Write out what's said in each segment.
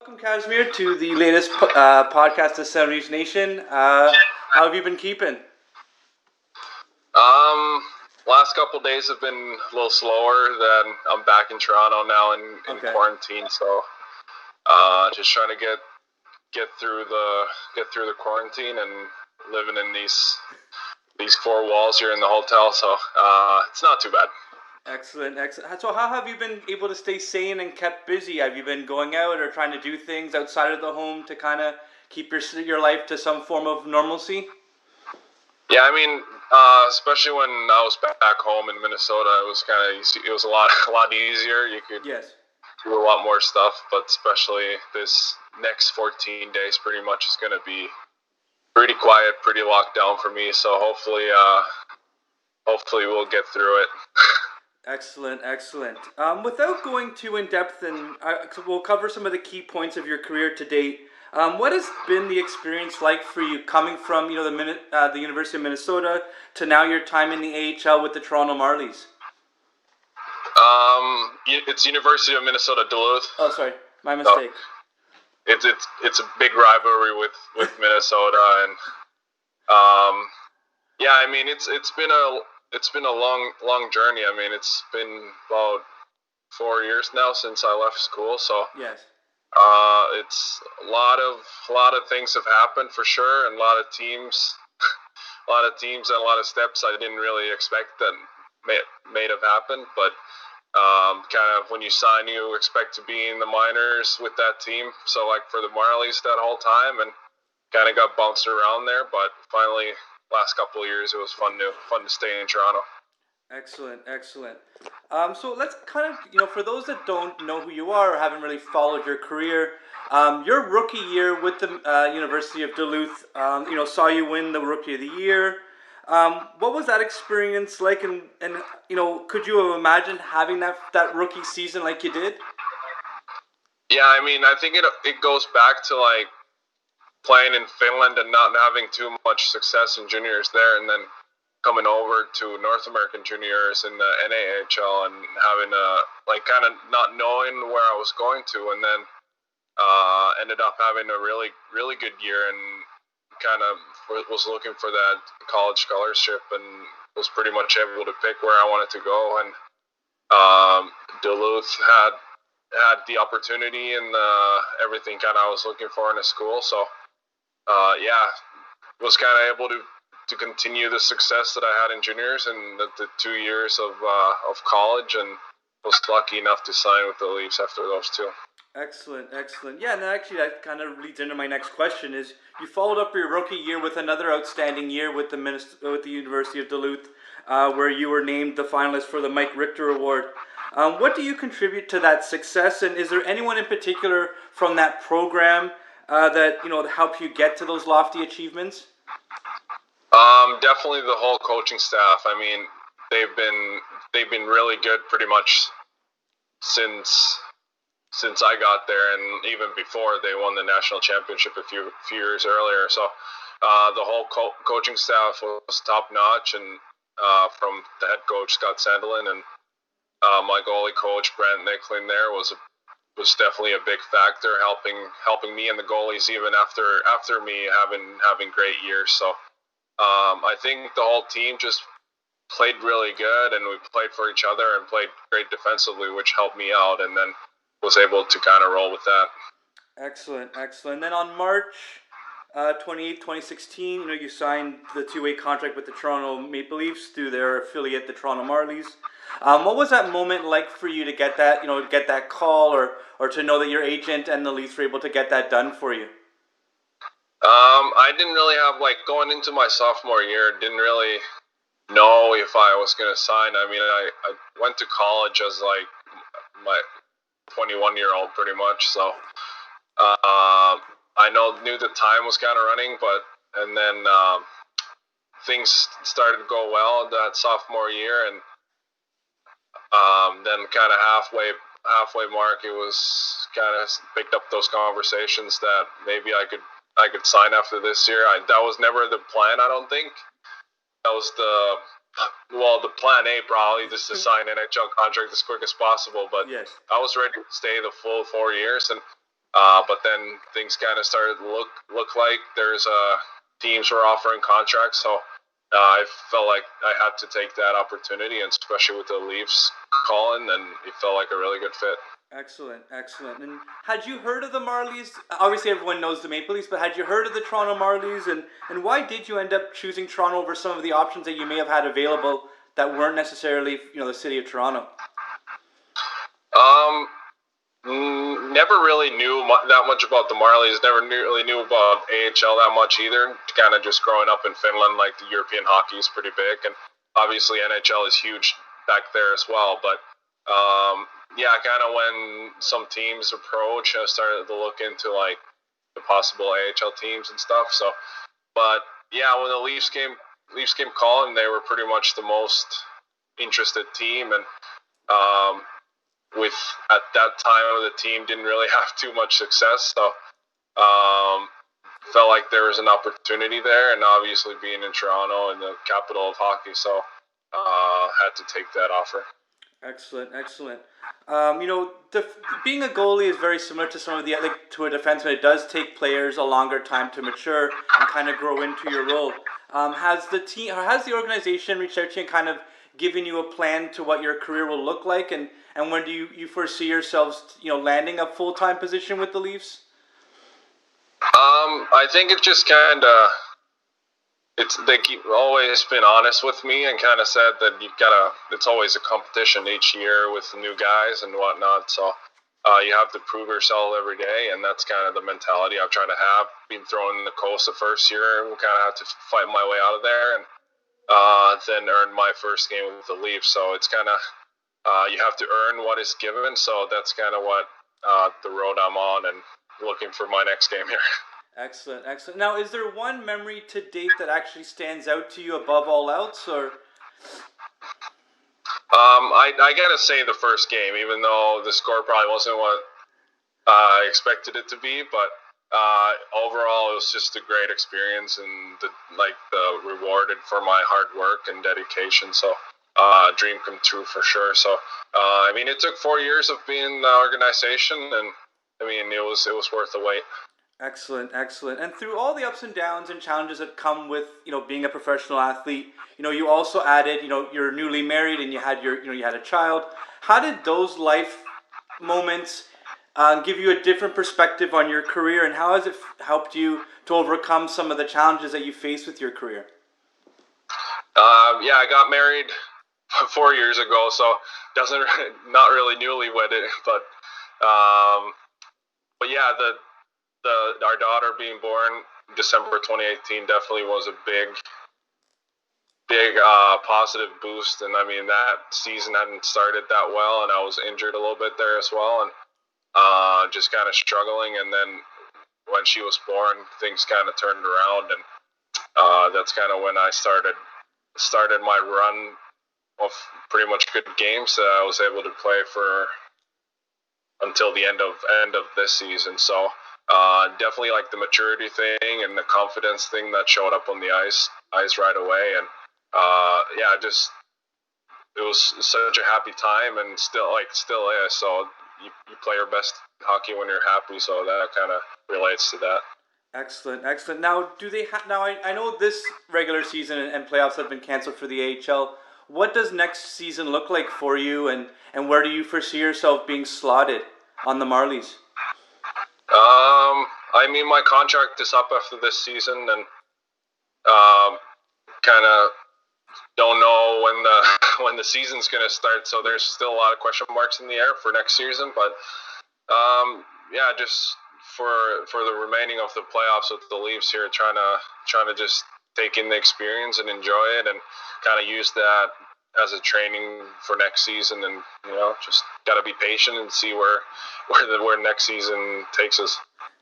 Welcome, Kasimir, to the latest podcast of Seven Reach Nation. How have you been keeping? Um, Last couple days have been a little slower. Then I'm back in Toronto now in Okay. quarantine, so just trying to get through the quarantine and living in these four walls here in the hotel. So it's not too bad. Excellent, excellent. So, how have you been able to stay sane and kept busy? Have you been going out or trying to do things outside of the home to kind of keep your life to some form of normalcy? Yeah, I mean, especially when I was back home in Minnesota, it was kind of easy. It was a lot easier. You could Yes. do a lot more stuff, but especially this next 14 days, pretty much is going to be pretty quiet, pretty locked down for me. So hopefully we'll get through it. Excellent, excellent. Without going too in depth, and we'll cover some of the key points of your career to date. What has been the experience like for you coming from the University of Minnesota to now your time in the AHL with the Toronto Marlies? It's University of Minnesota Duluth. Oh, sorry, my mistake. It's a big rivalry with Minnesota, and yeah, I mean it's been a long journey. I mean it's been about 4 years now since I left school, so Yes. it's a lot of things have happened for sure, and a lot of teams and a lot of steps I didn't really expect that may have happened, but kind of when you sign, you expect to be in the minors with that team. So like for the Marlies that whole time, and kind of got bounced around there, but finally last couple of years it was fun to stay in Toronto. Excellent, excellent. So let's kind of, for those that don't know who you are or haven't really followed your career, your rookie year with the University of Duluth, saw you win the Rookie of the Year. What was that experience like, and could you have imagined having that rookie season like you did? Yeah, I mean, I think it goes back to like playing in Finland and not having too much success in juniors there, and then coming over to North American juniors in the NAHL and having kind of not knowing where I was going to, and then ended up having a really good year, and kind of was looking for that college scholarship, and was pretty much able to pick where I wanted to go, and Duluth had the opportunity and everything kind of I was looking for in a school, so yeah, was kind of able to continue the success that I had in juniors and the 2 years of college, and was lucky enough to sign with the Leafs after those two. Excellent, excellent. Yeah, and actually that kind of leads into my next question: is you followed up your rookie year with another outstanding year with the University of Duluth, where you were named the finalist for the Mike Richter Award. What do you contribute to that success, and is there anyone in particular from that program that helped you get to those lofty achievements? Definitely the whole coaching staff. I mean, they've been really good pretty much since I got there, and even before they won the national championship a few years earlier. So the whole coaching staff was top notch, and from the head coach Scott Sandelin and my goalie coach Brant Nicklin there was definitely a big factor, helping me and the goalies even after me having great years. So I think the whole team just played really good, and we played for each other and played great defensively, which helped me out, and then was able to kind of roll with that. Excellent, excellent. Then on March 28, 2016, you signed the two-way contract with the Toronto Maple Leafs through their affiliate, the Toronto Marlies. What was that moment like for you to get that, get that call, or to know that your agent and the Leafs were able to get that done for you? I didn't really have, going into my sophomore year, didn't really know if I was going to sign. I mean, I went to college as my 21-year-old pretty much, so I knew the time was kind of running, and then things started to go well that sophomore year, and then kind of halfway mark, it was kind of picked up those conversations that maybe I could sign after this year. That was never the plan, I don't think. That was the plan A, probably, just to sign an NHL contract as quick as possible. But yes, I was ready to stay the full 4 years, and But then things kind of started to look like there's teams were offering contracts, so I felt like I had to take that opportunity, and especially with the Leafs calling, and it felt like a really good fit. Excellent, excellent. And had you heard of the Marlies? Obviously, everyone knows the Maple Leafs, but had you heard of the Toronto Marlies? And why did you end up choosing Toronto over some of the options that you may have had available that weren't necessarily, the city of Toronto? Um, Never really knew that much about the Marlies. Never really knew about AHL that much either. Kind of just growing up in Finland, like the European hockey is pretty big, and obviously NHL is huge back there as well. But yeah, kind of when some teams approach, I started to look into like the possible AHL teams and stuff. So, but yeah, when the Leafs came calling, they were pretty much the most interested team, and with at that time the team didn't really have too much success, so felt like there was an opportunity there, and obviously being in Toronto and the capital of hockey, so had to take that offer. Excellent, excellent. Being a goalie is very similar to some of the to a defenseman. It does take players a longer time to mature and kind of grow into your role. Has the organization reached out to you and kind of given you a plan to what your career will look like, and when do you foresee yourselves landing a full-time position with the Leafs? I think it just kind of they keep always been honest with me and kind of said that it's always a competition each year with new guys and whatnot, so you have to prove yourself every day, and that's kind of the mentality I've tried to have. Being thrown in the coast the first year, and kind of had to fight my way out of there, and then earn my first game with the Leafs. So it's kind of you have to earn what is given. So that's kind of what the road I'm on, and looking for my next game here. Excellent, excellent. Now, is there one memory to date that actually stands out to you above all else, or? I gotta say the first game, even though the score probably wasn't what I expected it to be, but overall it was just a great experience, and the rewarded for my hard work and dedication. So dream come true for sure. So I mean, it took 4 years of being in the organization, and I mean it was worth the wait. Excellent, excellent. And through all the ups and downs and challenges that come with, being a professional athlete, you also added, you're newly married and you had you had a child. How did those life moments give you a different perspective on your career, and how has it helped you to overcome some of the challenges that you face with your career? Yeah, I got married 4 years ago, so not really newlywed, but yeah, our daughter being born December 2018 definitely was a big positive boost. And I mean, that season hadn't started that well, and I was injured a little bit there as well, and just kind of struggling. And then when she was born, things kind of turned around, and that's kind of when I started my run of pretty much good games that I was able to play for until the end of this season. So definitely like the maturity thing and the confidence thing that showed up on the ice right away, and yeah, just it was such a happy time, and still is. So you play your best hockey when you're happy, so that kind of relates to that. Excellent, excellent. Now, do they now? I know this regular season and playoffs have been canceled for the AHL. What does next season look like for you, and where do you foresee yourself being slotted on the Marlies? I mean, my contract is up after this season, and kind of don't know when the season's going to start. So there's still a lot of question marks in the air for next season. But yeah, just for the remaining of the playoffs with the Leafs here, trying to just take in the experience and enjoy it, and kind of use that as a training for next season, and just got to be patient and see where next season takes us.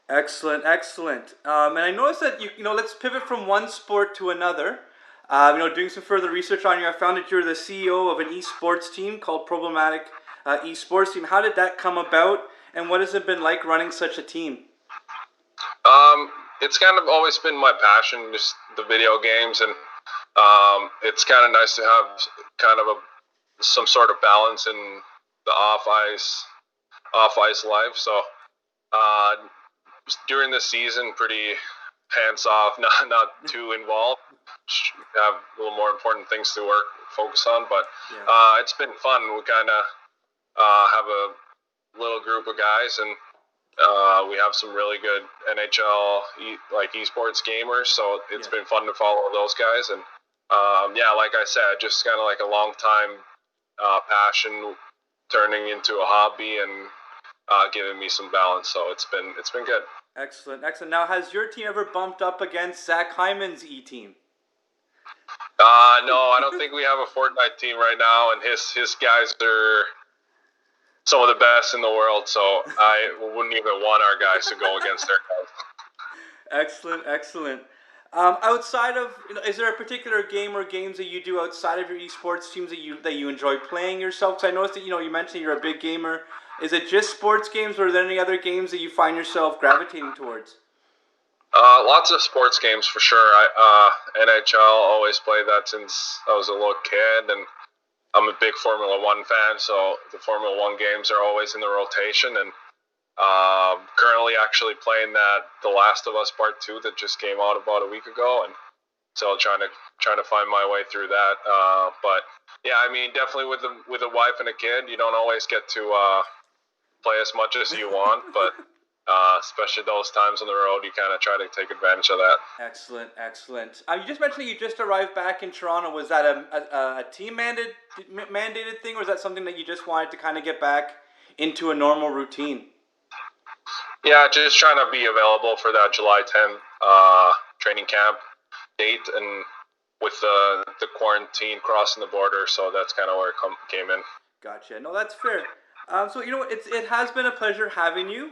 Excellent, excellent. And I noticed that let's pivot from one sport to another. Doing some further research on you, I found that you're the CEO of an eSports team called Problematic eSports Team. How did that come about, and what has it been like running such a team? It's kind of always been my passion, just the video games, and it's kind of nice to have kind of some sort of balance in the off ice life. So Uh, During the season, pretty hands off, not too involved. Have a little more important things to focus on, but it's been fun. We kind of have a little group of guys, and we have some really good NHL like eSports gamers. So it's been fun to follow those guys, and like I said, just kind of like a long time passion turning into a hobby and giving me some balance. So it's been good. Excellent. Now, has your team ever bumped up against Zach Hyman's E team? No, I don't think we have a Fortnite team right now, and his guys are some of the best in the world. So I wouldn't even want our guys to go against their guys. Excellent. Outside of, is there a particular game or games that you do outside of your esports teams that you enjoy playing yourself? Because I noticed that you mentioned you're a big gamer. Is it just sports games, or are there any other games that you find yourself gravitating towards? Lots of sports games for sure. NHL, always played that since I was a little kid, and I'm a big Formula One fan, so the Formula One games are always in the rotation. And currently actually playing that The Last of Us Part 2 that just came out about a week ago, and so trying to find my way through that. But yeah, I mean, definitely with a wife and a kid, you don't always get to play as much as you want, but especially those times on the road, you kind of try to take advantage of that. Excellent. You just mentioned that you just arrived back in Toronto. Was that a team mandated thing, or was that something that you just wanted to kind of get back into a normal routine? Yeah, just trying to be available for that July 10th training camp date, and with the quarantine crossing the border, so that's kind of where it came in. Gotcha. No, that's fair. So it has been a pleasure having you.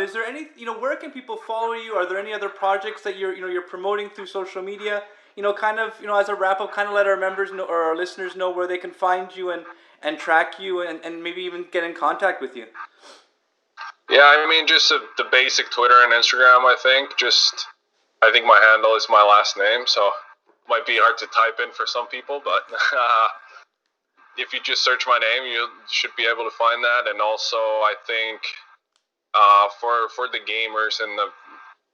Is there any where can people follow you? Are there any other projects that you're promoting through social media? As a wrap up, kind of let our members know, or our listeners know, where they can find you and track you and maybe even get in contact with you. Yeah, I mean, just the basic Twitter and Instagram. I think my handle is my last name, so it might be hard to type in for some people, but. If you just search my name, you should be able to find that. And also, I think for the gamers and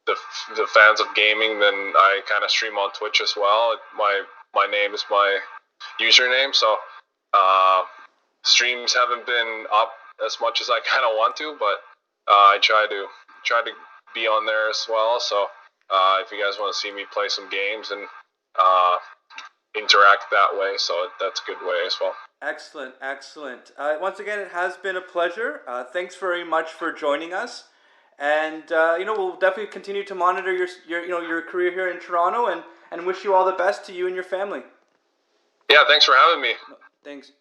the fans of gaming, then I kind of stream on Twitch as well. My name is my username, so streams haven't been up as much as I kind of want to, but I try to be on there as well. So if you guys want to see me play some games and interact that way, so that's a good way as well. Excellent. Once again, it has been a pleasure. Thanks very much for joining us, and we'll definitely continue to monitor your career here in Toronto, and wish you all the best to you and your family. Yeah, thanks for having me. Thanks.